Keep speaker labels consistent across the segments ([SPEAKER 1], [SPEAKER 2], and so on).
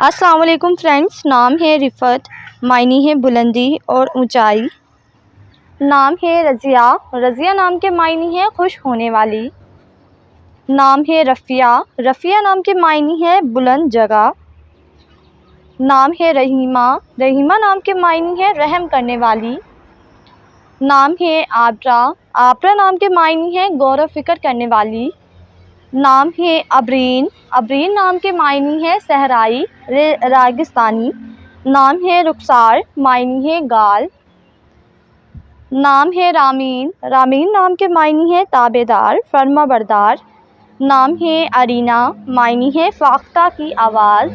[SPEAKER 1] السلام علیکم فرینڈس، نام ہے رفعت، معنی ہے بلندی اور اونچائی۔ نام ہے رضیہ، رضیہ نام کے معنی ہے خوش ہونے والی۔ نام ہے رفیہ، رفیہ نام کے معنی ہے بلند جگہ۔ نام ہے رحیمہ، رحیمہ نام کے معنی ہے رحم کرنے والی۔ نام ہے عابرہ، عابرہ نام کے معنی ہے غور و فکر کرنے والی۔ نام ہے عبرین، عبرین نام کے معنی ہے صحرائی ریگستانی۔ نام ہے رخسار، معنی ہے گال۔ نام ہے رامین، رامین نام کے معنی ہے تابع دار، فرما بردار۔ نام ہے ارینا، معنی ہے فاختہ کی آواز۔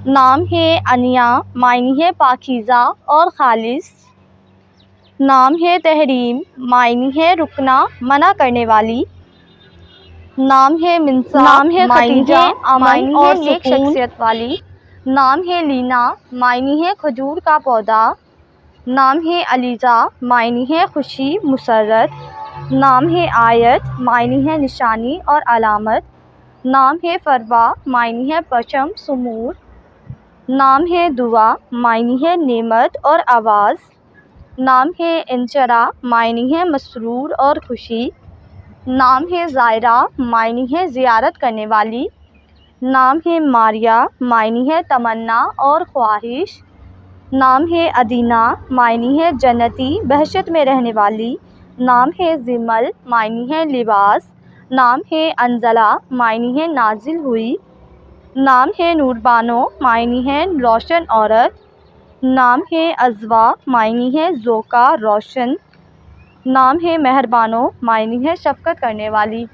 [SPEAKER 1] نام ہے انیا، معنی ہے پاکیزہ اور خالص۔ نام ہے تحریم، معنی ہے رکنا، منع کرنے والی۔ نام ہے منصاف،
[SPEAKER 2] نام ہے
[SPEAKER 1] معنی
[SPEAKER 2] ختیجہ،
[SPEAKER 1] ہے امن
[SPEAKER 2] معنی
[SPEAKER 1] اور
[SPEAKER 2] ہے
[SPEAKER 1] نیک
[SPEAKER 2] سکون۔
[SPEAKER 1] شخصیت والی۔ نام ہے لینا، معنی ہے کھجور کا پودا۔ نام ہے علیزہ، معنی ہے خوشی مسرت۔ نام ہے آیت، معنی ہے نشانی اور علامت۔ نام ہے فروا، معنی ہے پرچم سمور۔ نام ہے دعا، معنی ہے نعمت اور آواز۔ نام ہے انشرا، معنی ہے مسرور اور خوشی۔ نام ہے زائرہ، معنی ہے زیارت کرنے والی۔ نام ہے ماریہ، معنی ہے تمنا اور خواہش۔ نام ہے ادینہ، معنی ہے جنتی بہشت میں رہنے والی۔ نام ہے زمل، معنی ہے لباس۔ نام ہے انزلہ، معنی ہے نازل ہوئی۔ نام ہے نور بانو، معنی ہے روشن عورت۔ نام ہے عذوا، معنی ہے ذوقہ روشن۔ نام ہے مہربانو، معنی ہے شفقت کرنے والی۔